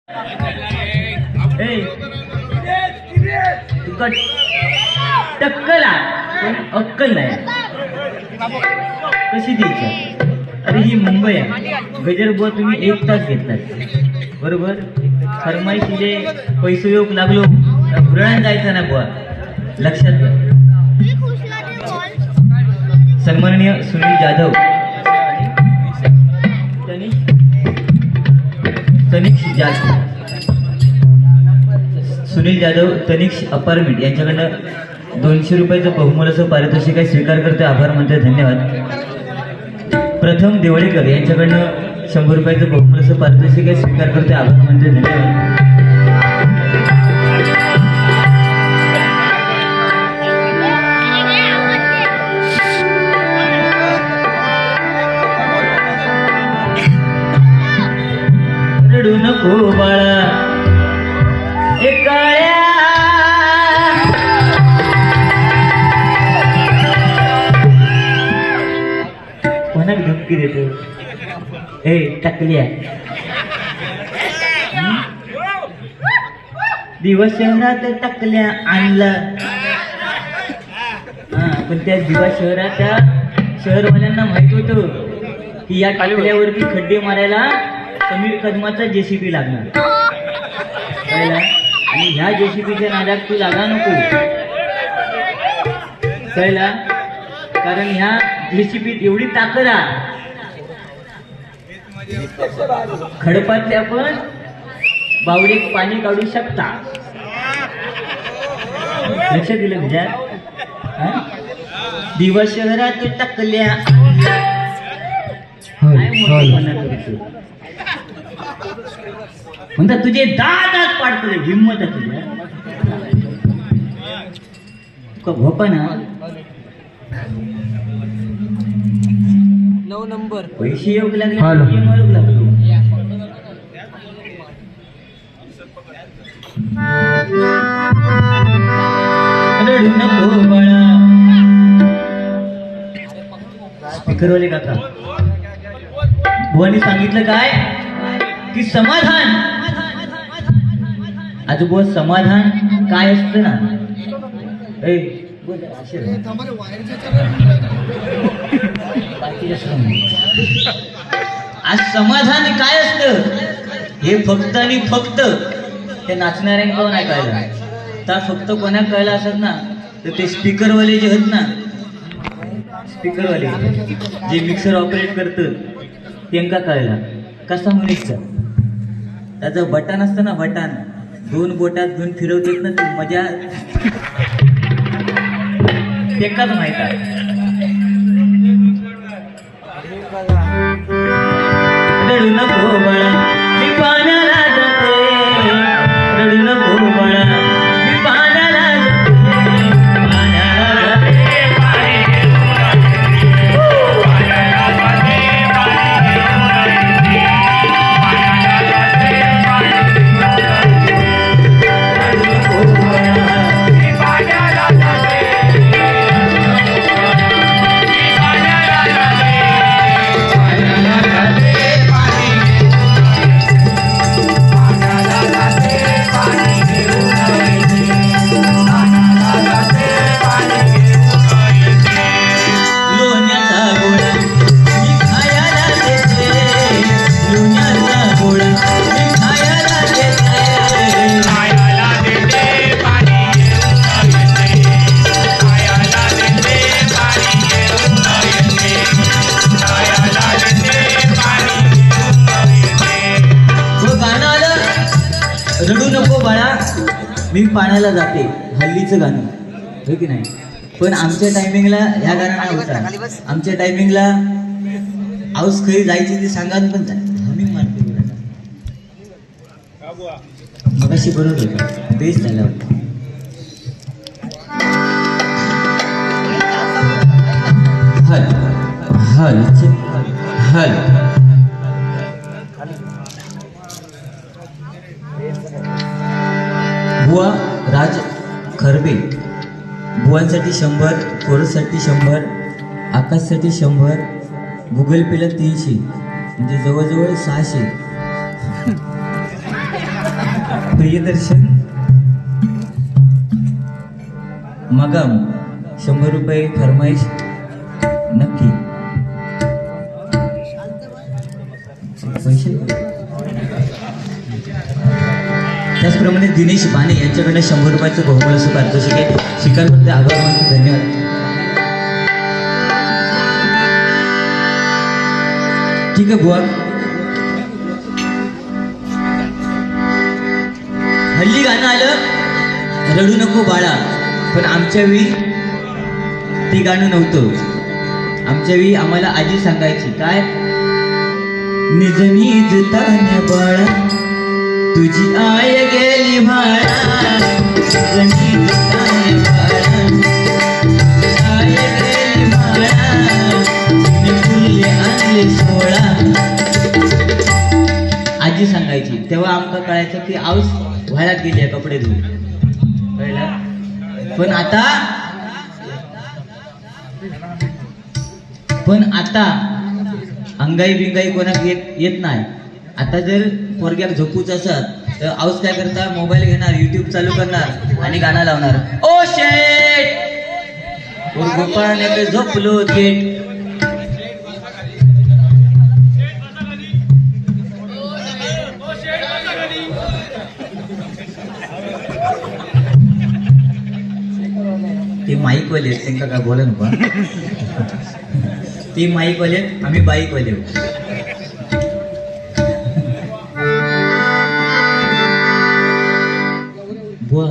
तुका टक्कल पण अक्कल नाही कशी द्यायची? अरे ही मुंबई आहे. गजर बुवा तुम्ही 1 तास घेतलात बरोबर. फरमाईशीचे पैसे योग लागलो तर भुरळान जायचं ना बुवा. लक्षात घ्या. सन्माननीय सुनील जाधव सुनील जाधव तनिक्ष अपार्टमेंट यांच्याकडनं 200 रुपयाचं बहुमोलाचं पारितोषिक स्वीकार करते. आभार म्हणते. धन्यवाद. प्रथम देवळेकर यांच्याकडनं 100 रुपयाचं बहुमोलाचं पारितोषिक स्वीकार करते. आभार म्हणते. धन्यवाद. रडू नको बाळा काळ्या कोणाक धमकी देतो? ए टाकल्या दिवस शहरात टाकल्या आणला. पण त्या दिवस शहराच्या शहरवाल्यांना माहित होतं की या टाकल्यावरती खड्डे मारायला समीर कदमाचा जेसीबी लागणार. आणि ह्या जेसीबीच्या नादात तू लागा नको कळला. कारण ह्या जेसीबीत एवढी ताकद आहे खडपातल्या पण बावडे पाणी काढू शकता. लक्ष दिलं तुझ्या? दिवस शहरात टाकल्या म्हणता तुझे दात पाडतले. हिम्मत आहे तुझ्या का भोपा ना 9 नंबर पैसे योग लागले मारूक लागलो. रडू नको बाळा. स्पीकरवाले काका बुवानी सांगितलं काय की समाधान. आजोबा समाधान काय असतं ना? आज समाधान काय असतं हे फक्त आणि फक्त ते नाचणाऱ्यांना नाही कळलं. तर फक्त कोणा कळलं असत ना तर ते स्पीकरवाले जे आहेत ना, स्पीकरवाले जे मिक्सर ऑपरेट करतात त्यांना कळला. कसा म्हणायचा त्याचं बटन असतं ना, बटन 2 बोटात घेऊन फिरवतात ना, ती मजा तेकाच माहित आहे. रडू नको बाळा मी पाण्याला जाते. रडू नको बाळा मी पाण्याला जाते. रडू नको बाळा मी पाण्याला जाते. हल्लीचं गाणं हो की नाही? पण आमच्या टायमिंगला ह्या गाणं नाही होता. आमच्या टायमिंगला आऊस खरी जायची ती सांगा पण हमिंग मारते मग अशी बरोबर होतं. बेस झाला होता. हल हल हल बुवा राज खरबे बुवांसाठी 100, कोरससाठी 100, आकाशसाठी 100, गुगल पेला 300 म्हणजे जवळजवळ 600. प्रियदर्शन मगम 100 रुपये फरमाईश नक्की पैसे. त्याचप्रमाणे दिनेश बाणे यांच्याकडनं 100 रुपयाचं बहुमूल्य पारितोषिक आहे. स्वीकारबद्दल आभार मानतो. धन्यवाद. ठीक आहे बुवा. हल्ली गाणं आलं रडू नको बाळा, पण आमच्या वेळी ते गाणं नव्हतं. आमच्या वेळी आम्हाला आजी सांगायची काय, निज निज तान्या बाळा तुझी आय गेली भाळा, निज निज तान्या बाळा आय गेली भाळा, फुले आणले 16. आजी सांगायची. तेव्हा आमका कळायचं की आऊस व्हायला गेली कपडे धुवून. पण आता अंगाई बिंगाई कोणाक येत नाही. आता जर पोरग्याक झोपूच असत तर आऊस काय करता, मोबाईल घेणार, युट्यूब चालू करणार आणि गाणं लावणार. ओ शेट गोपाळाने झोपलो थेट. ते माईक वाले त्यांना काय बोला नको. ते माईक वाले आम्ही बाईक वाले. बुवा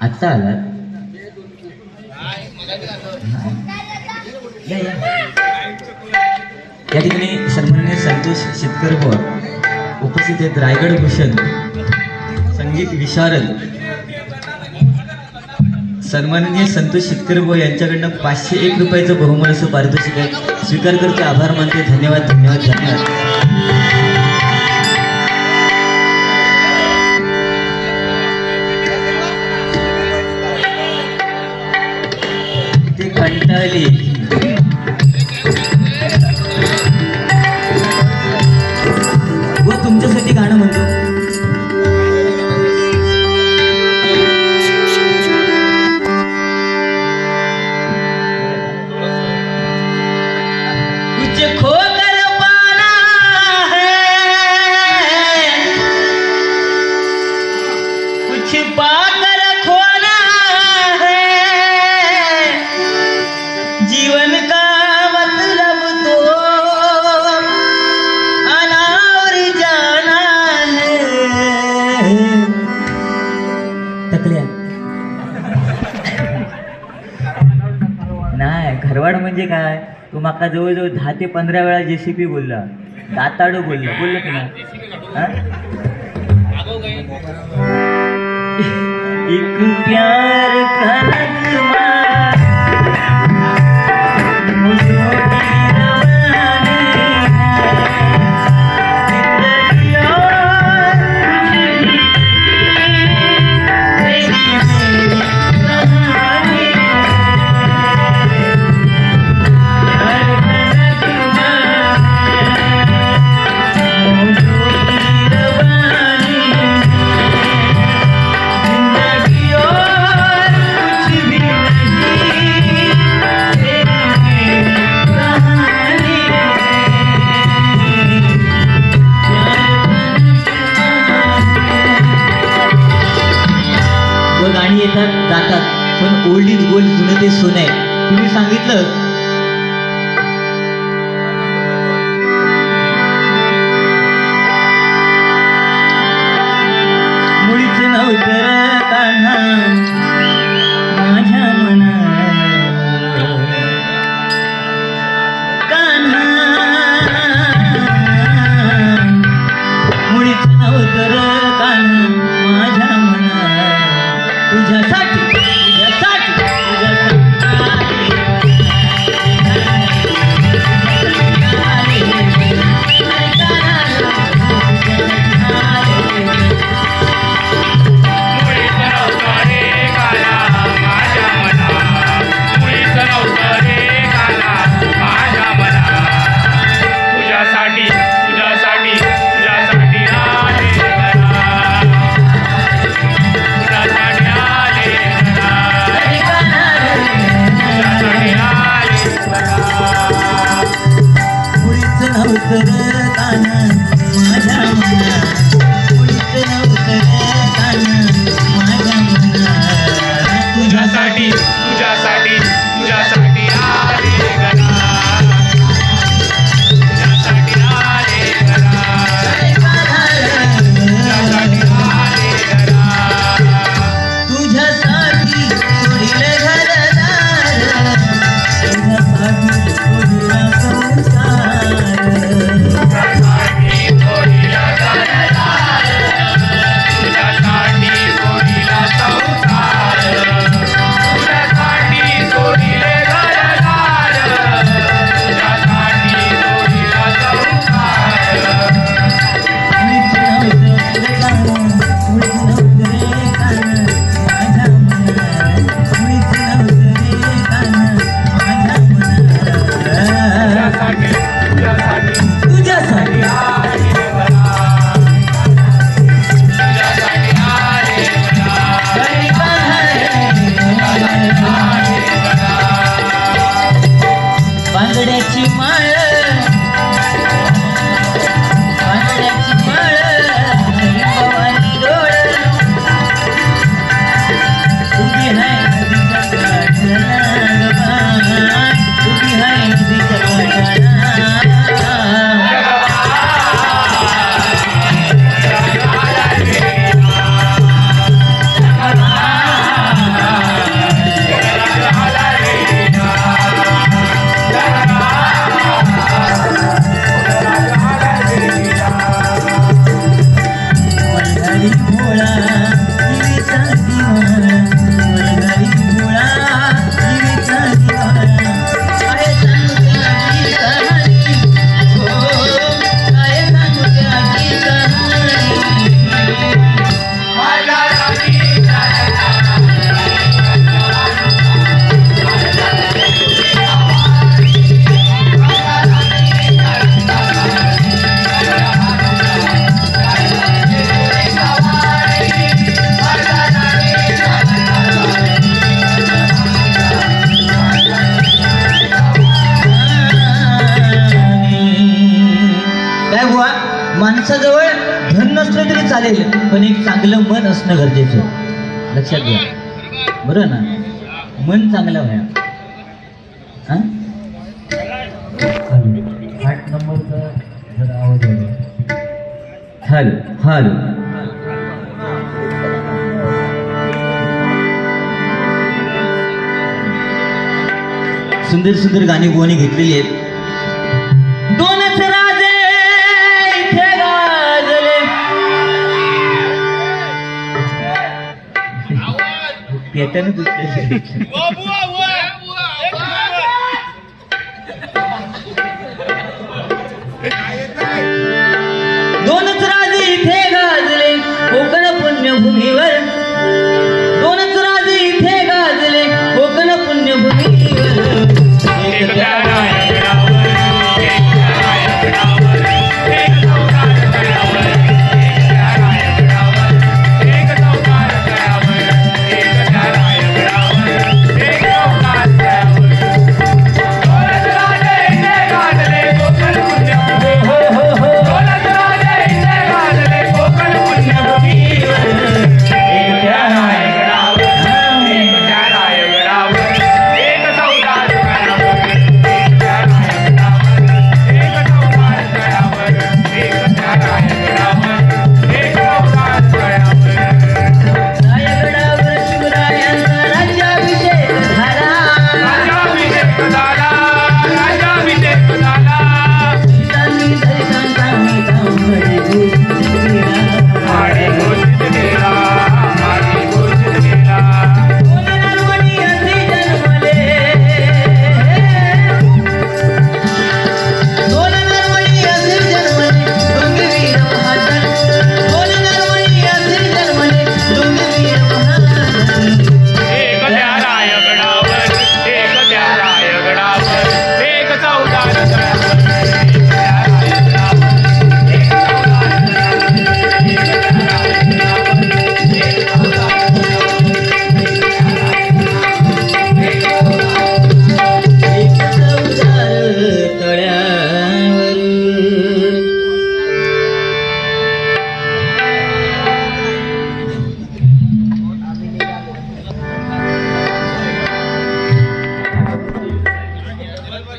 आत्ता आला या ठिकाणी सन्माननीय संतोष शेतकर बुवा उपस्थित आहेत. रायगड भूषण संगीत विशारद सन्माननीय संतोष शेतकर बुवा यांच्याकडनं 501 रुपयाचं बहुमूल्य पारितोषिक आहे. स्वीकार करते, आभार मानते. धन्यवाद धन्यवाद धन्यवाद. ते कंटाळली. व तुमच्यासाठी गाणं म्हणतो. खोकर पाना है कुछ पाकर खोना है, जीवन का मतलब तो आना और जाना है. तकल्या नाही. घरवाड म्हणजे काय, तू माका जवळजवळ 10 ते 15 वेळा JCB बोलला, दाताडो बोललो की ना. एक प्यार का नगमा गाणी येतात जातात, पण ओल्ड इज गोल्ड, जुनं ते सोनं आहे. तुम्ही सांगितलं मुळीच नव्हतं कान्हा माझ्या मना, कान्हा मुळीच नव्हतं कान्हा माझ्या मना, तुझ्यासाठी तुझ्यासाठी तुझ्यासाठी चालेल, पण एक चांगलं मन असणं गरजेचं. लक्षात घ्या, बरं ना? मन चांगलं व्हाय. हा, 8 नंबरचा जरा आवाज आला. Hello hello. सुंदर सुंदर गाणी गोणी घेतलेली आहेत. दोनच राजे इथे गाजले. पेटानं दुसरे दोनच राजे इथे गाजले कोकण पुण्यभूमीवर. दोनच राजे इथे गाजले कोकण पुण्यभूमीवर. एक प्यारा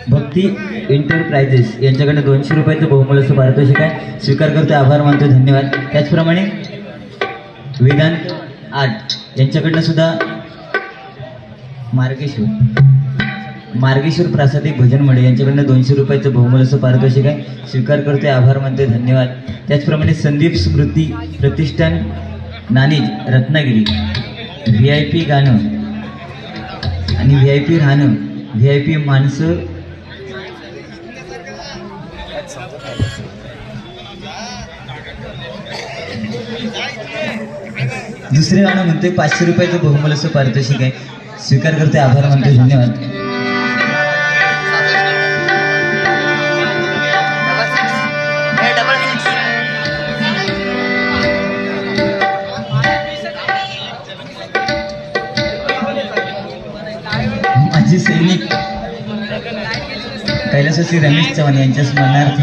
भक्ती एंटरप्राइजेस यांच्याकडनं 200 रुपयाचं बहुमूल्य पारितोषिक आहे. स्वीकार करतो, आभार मानतो, धन्यवाद. त्याचप्रमाणे वेदांत आर्ट यांच्याकडनं सुद्धा मार्गेश्वर प्रासादिक भजन मंडळ यांच्याकडनं 200 रुपयाचं बहुमूल्य पारितोषिक आहे. स्वीकार करतोय, आभार मानतोय, धन्यवाद. त्याचप्रमाणे संदीप स्मृती प्रतिष्ठान नाणीज रत्नागिरी VIP गाणं आणि VIP राहणं, VIP माणसं दुसरे गाणं म्हणतोय 500 रुपयाचं बहुमूल्य पारितोषिक आहे. स्वीकार करतोय, आभार मानतोय, धन्यवाद. माजी सैनिक कैलासवासी रमेश चव्हाण यांच्या स्मरणार्थ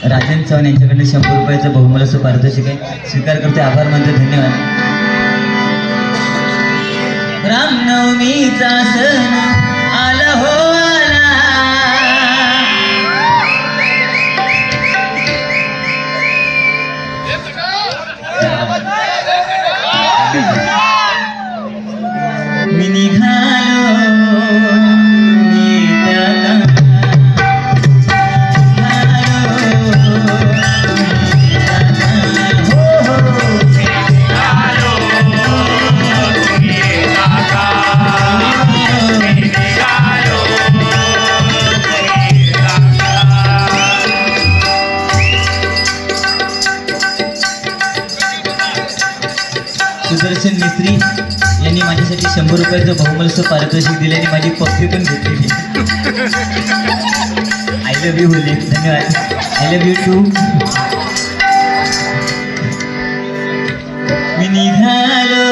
राजन चव्हाण यांच्याकडनं 100 रुपयाचं बहुमूल्य पारितोषिक आहे. स्वीकार करतोय, आभार मानतोय, धन्यवाद. रामनवमीचा सण आला हो आला. मी निघालो सुदर्शन मिस्त्री यांनी माझ्यासाठी 100 रुपयाचं बहुमूल्य पारितोषिक दिले आणि माझी पप्पी पण घेतलेली. आय लव्ह यू होली, धन्यवाद. I love you too. मी निघालो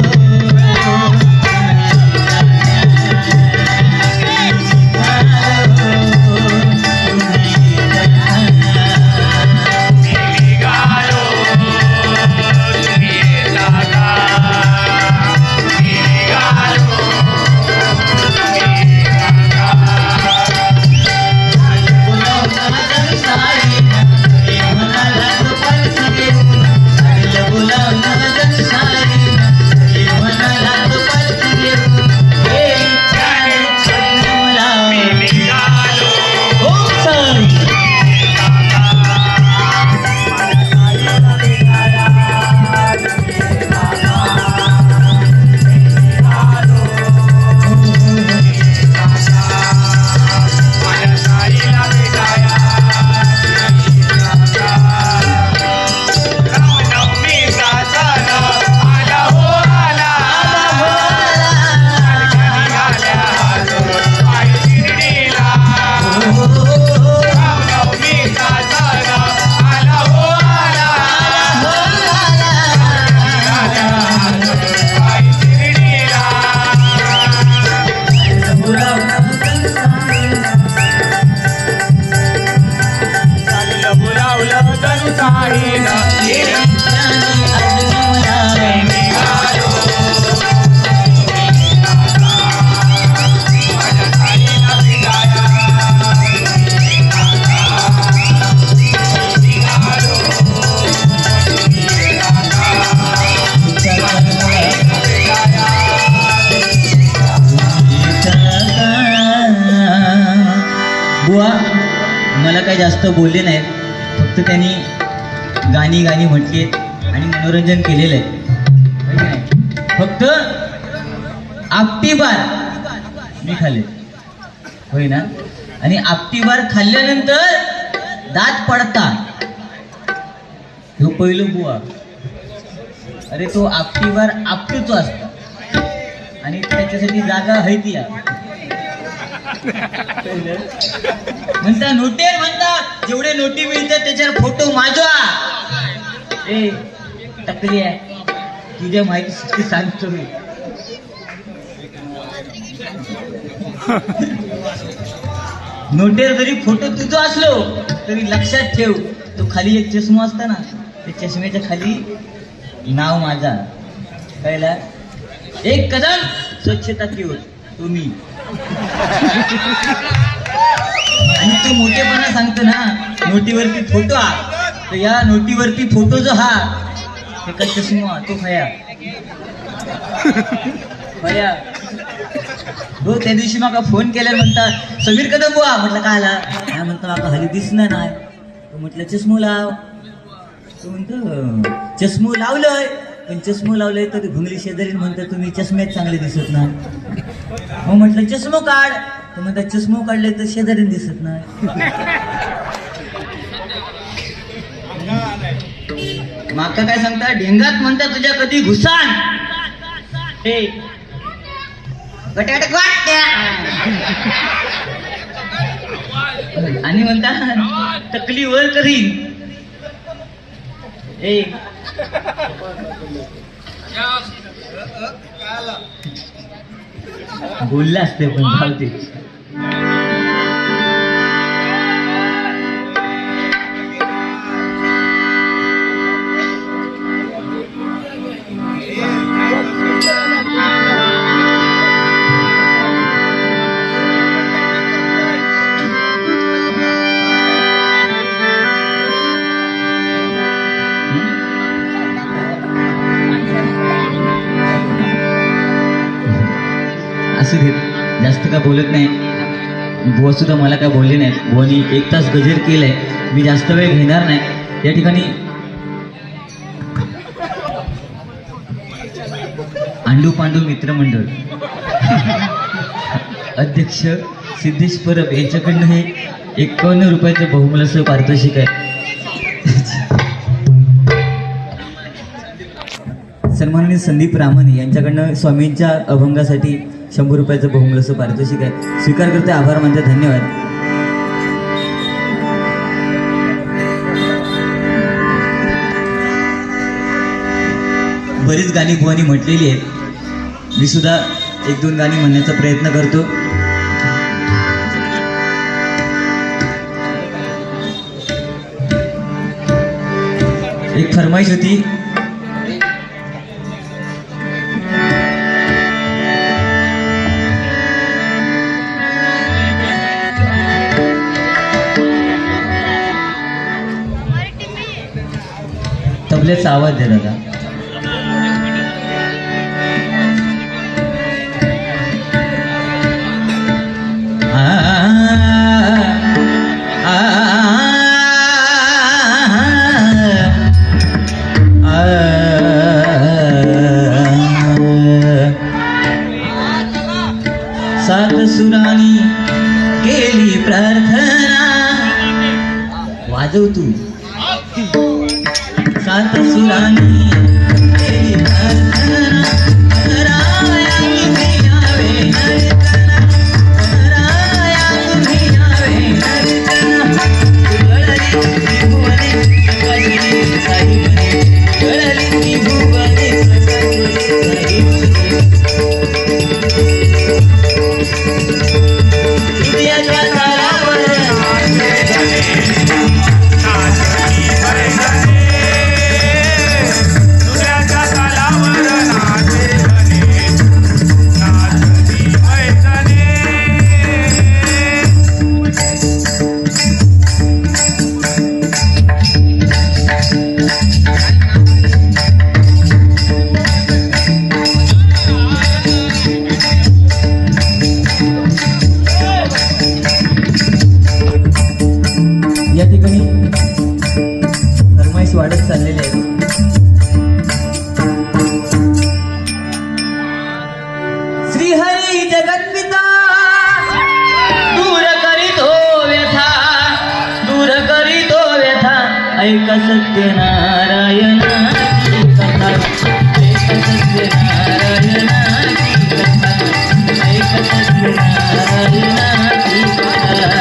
काही जास्त बोलले नाहीत, फक्त त्यांनी गाणी म्हटली आहेत आणि मनोरंजन केलेलं आहे, है की नाही? फक्त आपटी बार मी खाल्ले, होय ना? आणि आपटी बार खाल्ल्यानंतर दात पडता, ह्यो पहिलं बुवा. अरे तो आपटी बार आपटूच असता आणि त्याच्यासाठी जागा है ती म्हणता नोटेर म्हणता जेवढे नोटी मिळतात त्याच्यावर फोटो माजवा. ए टकली आहे, तुझ्या माहिती सांगतो मी. नोटेर जरी फोटो तुझा असलो तरी लक्षात ठेव, तो खाली एक चष्मा असता ना, त्या चष्म्याच्या खाली नाव माझा, कळला? एक कदम स्वच्छता की ओर तुम्ही. आणि तो मोठेपणा सांगतो ना, नोटीवरती फोटो हा, तर या नोटीवरती फोटो जो हा एका चष्मा तो खया हो. त्या दिवशी माका फोन केल्यावर म्हणतात समीर कदम बुवा, म्हटलं काय आला? काय म्हणतो माका हली दिसणार नाही. तो म्हटलं चष्मो लाव. तो म्हणतो चष्मो लावलंय, पण चष्मो लावलंय तर घुंगली शेजारी म्हणतात तुम्ही चष्म्यात चांगले दिसत नाही. मग म्हटलं चष्मो काढ, तर म्हणतात चष्मो काढले तर शेजारी दिसत नाही. माका काय सांगता, ढेंगात म्हणता तुझ्या कधी घुसान हे बटाट आणि म्हणता टकली वर करीन. ए बोलले असते पण धावते. असू देत, जास्त काय बोलत नाही. बुवा सुद्धा मला काय बोलले नाहीत. बुवानी 1 तास गजर केलंय, मी जास्त वेळ घेणार नाही. या ठिकाणी आंडू पांडू मित्रमंडळ अध्यक्ष सिद्धेश परब यांच्याकडनं हे 51 रुपयाचं बहुमूल्याचं पारितोषिक आहे. सन्माननीय संदीप रामन यांच्याकडनं स्वामींच्या अभंगासाठी 100 रुपयाचं बहुमूल्याचं पारितोषिक आहे. स्वीकार करते, आभार मानते, धन्यवाद. बरीच गाणी बुवानी म्हटलेली आहेत, मी सुद्धा 1-2 गाणी म्हणण्याचा प्रयत्न करतो. एक फरमाईश होती, तबल्याचा आवाज दे दादा. सात सुरानी केली प्रार्थना, वाजव तू. सात सुरानी ऐका सत्यनारायणाची कथा, ऐका सत्यनारायणाची कथा, ऐका सत्यनारायणाची कथा.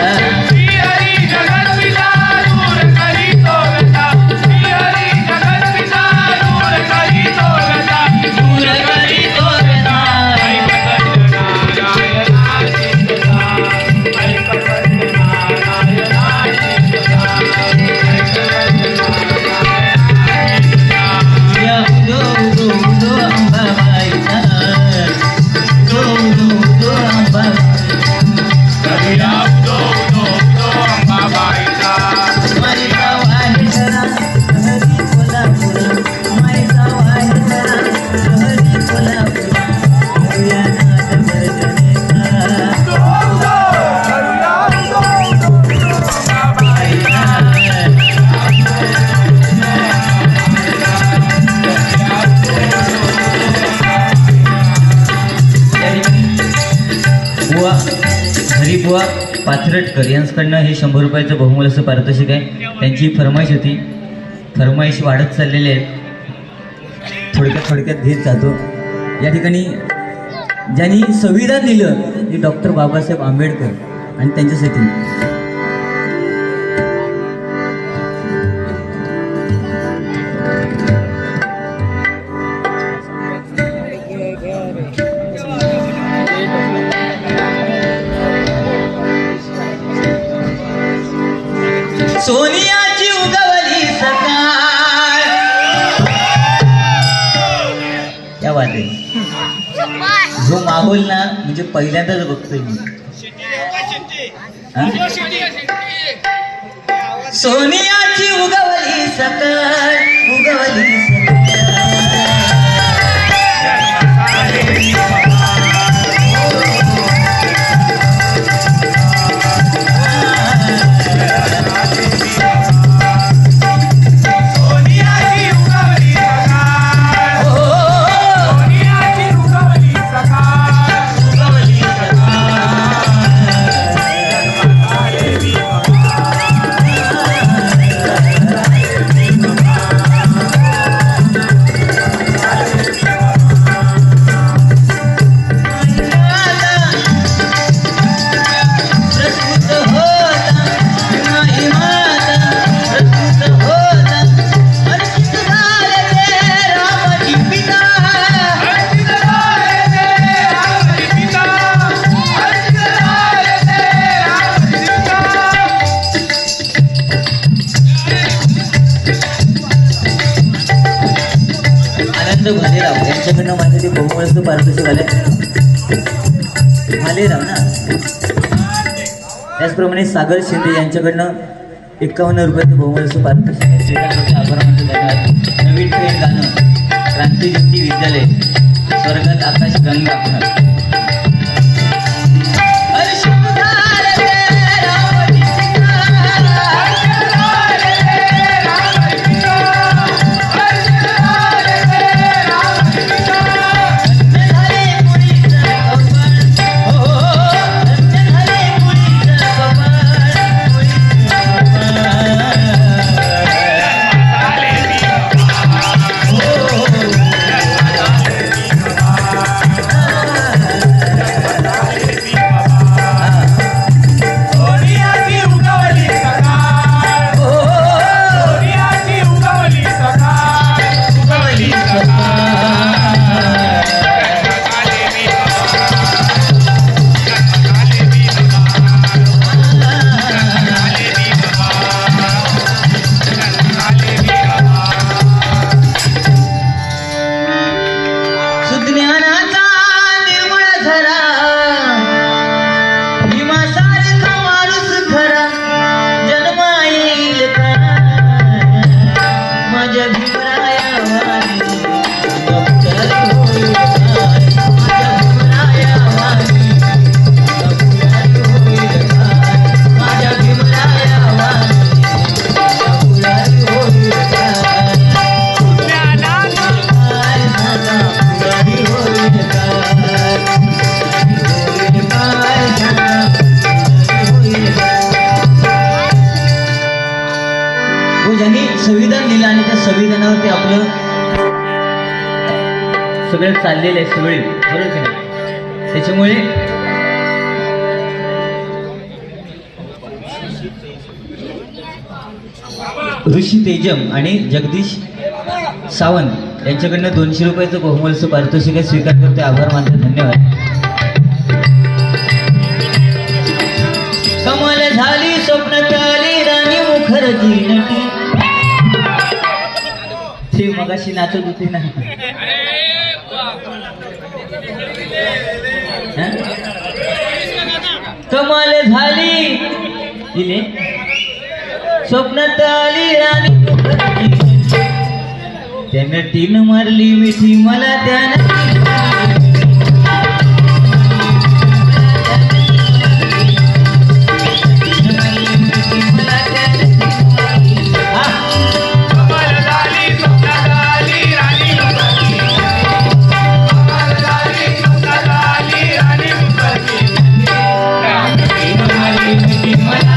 श्री हरी जगत्पिता दूर करीतो व्यथा, श्री हरी जगत्पिता दूर करीतो व्यथा, दूर करीतो व्यथा. ऐक सत्यनारायणाची कथा, ऐक सत्यनारायणाची कथा, ऐक सत्यनारायणाची कथा. या उदो उदो उदो अंबाबाईचा, उदो उदो उदो अंबाबाईचा. कविया उदो उदो उदो अंबाबाईचा. माईचा वाहे जरा हरी कोल्हापुरा, माईचा वाहे जरा हरी कोल्हापुरा. करूया नाद गर्जनेचा, बाईचा. बुवा हरिबुवा पाथरटकर यांच्याकडनं हे 100 रुपयाचं बहुमूल्य असं पारितोषिक आहे. त्यांची फरमाईश होती, फरमाईश वाढत चाललेली आहे, थोडक्यात घेत जातो. या ठिकाणी ज्यांनी संविधान दिलं ते डॉक्टर बाबासाहेब आंबेडकर आणि त्यांच्यासाठी सोनियाची उगवली सकाळ. क्या बात आहे. जो माहोल ना म्हणजे पहिल्यांदाच बघतोय मी. हा? सोनियाची उगवली सकाळ, उगवली सकाळ. सोनियाची उगवली सकाळ, सोनियाची उगवली सकाळ, उगवली सकाळ. आनंद भालेराव यांच्याकडनं माझ्यासाठी बहुमूल्य पारितोषिक आले. भालेराव ना. त्याचप्रमाणे सागर शिंदे यांच्याकडनं 51 रुपयाचं बहुमूल्य पारितोषिक आहे. श्रीकांत आभार मानतो. धन्यवाद. नवीन ट्रेन गाणं क्रांतिज्योती विद्यालय, स्वर्गात आकाश गंगा. गाण्यावरती आपलं सगळं चाललेलं आहे सगळे, बरोबर की नाही? त्याच्यामुळे ऋषी तेजम आणि जगदीश सावंत यांच्याकडनं 200 रुपयाचं बहुमूल्य पारितोषिक स्वीकार करते, आभार मानते, धन्यवाद. कमाल झाली स्वप्नात आली राणी मुखर्जी नटी, ते मगाशी नाचत होती ना. हं? कमाल झाली दिले स्वप्नात आली राणी मुखर्जी नटी, त्या नटीनं मारली मिठी मला त्या कमाल झाली स्वप्नात आली राणी मुखर्जी, कमाल झाली स्वप्नात आली राणी मुखर्जी, त्या मारली मिठी मला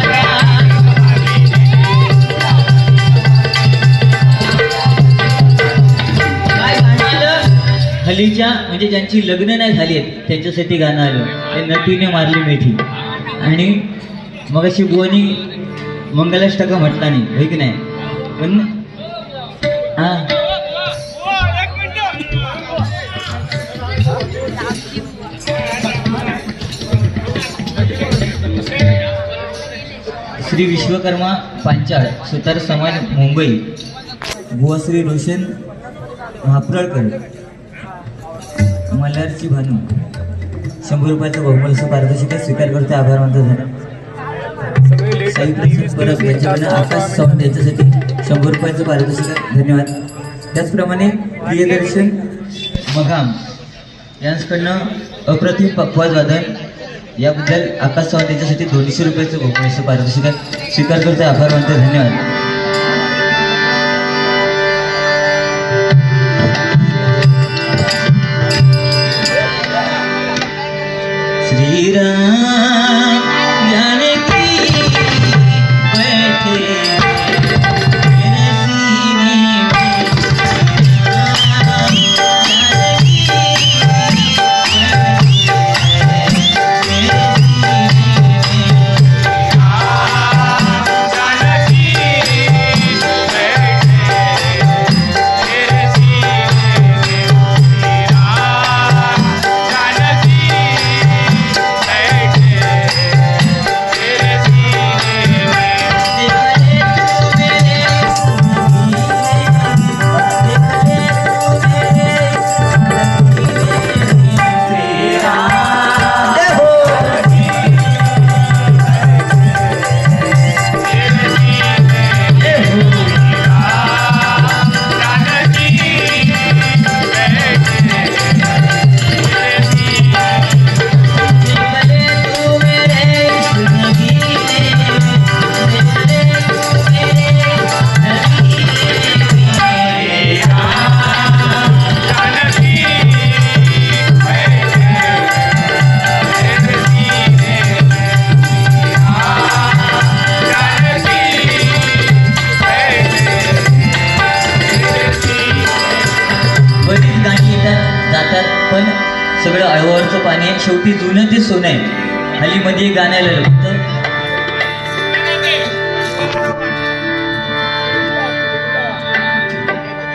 हल्लीच्या म्हणजे ज्यांची लग्न नाही झाली आहेत त्यांच्यासाठी गाणं आलं, ते नटीने मारली मिठी. आणि मग अशी बुवानी मंगलाष्टका म्हटला नाही, होय की नाही? पण हा श्री विश्वकर्मा पांचाळ सुतार समाज मुंबई, बुवा श्री रोशन महाप्रळकर मल्हारची भानू 100 रुपयाचं बहुमूल्य पारितोषिक स्वीकार करते, आभार मानतो, धन्यवाद. साई प्रसाद परब यांच्याकडनं आकाश सावंत यांच्यासाठी 100 रुपयाचं पारितोषिक, धन्यवाद. त्याचप्रमाणे प्रियदर्शन मघाम यांच्याकडनं अप्रतिम पक्वाद वादन याबद्दल आकाश सावंत यांच्यासाठी 200 रुपयाचं बहुमूल्य पारितोषिक स्वीकार करते, आभार मानतो, धन्यवाद. श्रीराम जानकी बैठे मेरे सीने में, श्रीराम जानकी बैठे मेरे पण सगळं अळवावरचं पाणी आहे, शेवटी जुनं ते सोनं आहे. हल्ली मध्ये गाणं आलेलं होतं,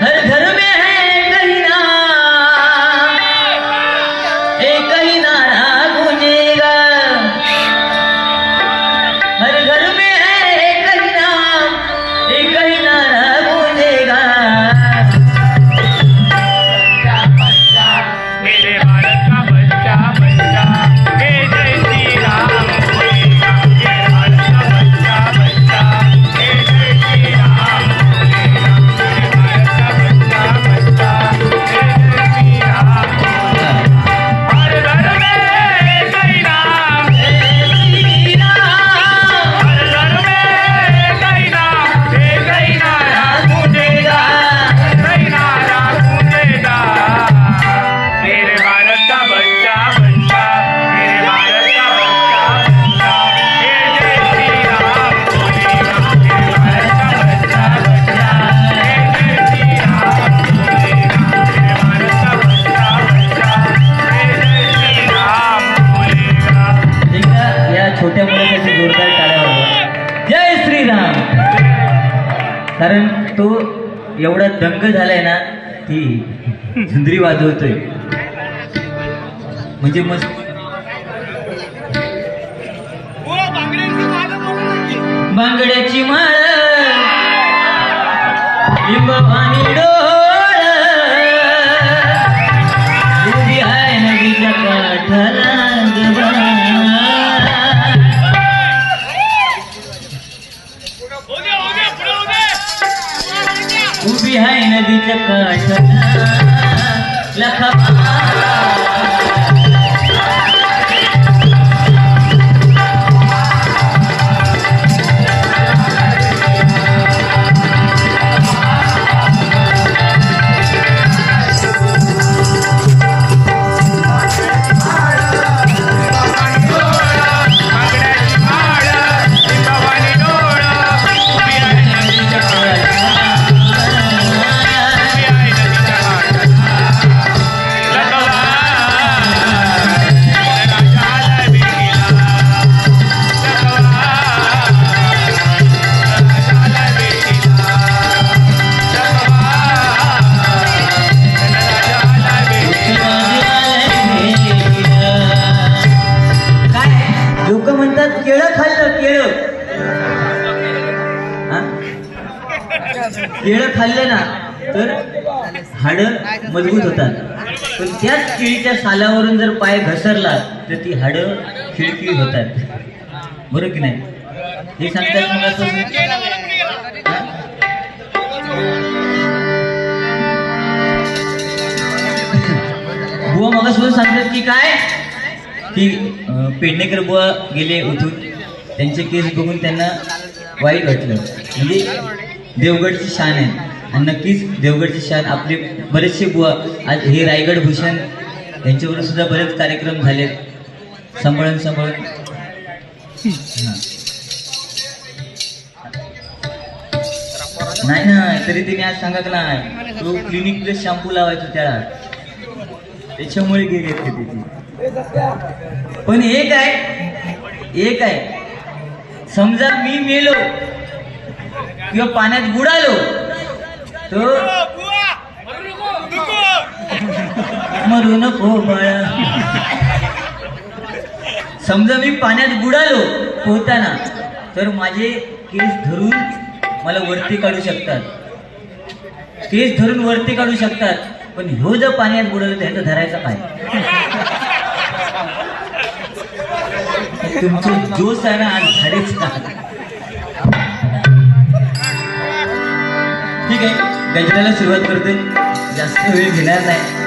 हर घर में है कहीं ना एक ही नारा गूंजेगा, हर घर में है कहीं ना एक ही नारा गूंजेगा. मेरे भारत का बच्चा बच्चा हे जय श्री राम बोलेगा, कारण तो एवढा दंग झालाय ना ती झुंजरी वाजवतोय म्हणजे मस्त. बांगड्याची माळ लिंबवानी डोळ उभी आहे नदीच्या काठाला उभी आहे नदीच्या काठाला लखा केळं खाल्लं ना तर हाडं मजबूत होतात, पण त्याच केळीच्या सालावरून जर पाय घसरला तर ती हाडं खिळखिळी होतात. बरोबर की नाही? हे सांगतात मग असं बुवा मग सुद्धा सांगतात की काय की पेडणेकर बुवा गेले उठून, त्यांचे केस बघून त्यांना वाईट वाटलं. म्हणजे देवगडची शान आहे आणि नक्कीच देवगडची शान. आपले बरेचसे बुवा आज हे रायगड भूषण यांच्यावर सुद्धा बरेच कार्यक्रम झाले सांभाळून नाही ना तरी तिने आज सांगत नाही तो क्लिनिक प्लस शॅम्पू लावायचो त्याला, त्याच्यामुळे गेले ते तिथे. पण एक आहे समजा मी मेलो किंवा पाण्यात बुडालो तर मरू नको बाळा. समजा मी पाण्यात बुडालो पोहताना तर माझे केस धरून मला वरती काढू शकतात, केस धरून वरती काढू शकतात. पण ह्यो जर पाण्यात बुडालो तर ह्याचं धरायचं काय? तुमचं जोश आहे ना आज झालेच का? ठीक आहे, गजराला सुरुवात करते, जास्त वेळ घेणार नाही.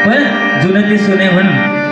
पण जुनं ते सोने म्हणून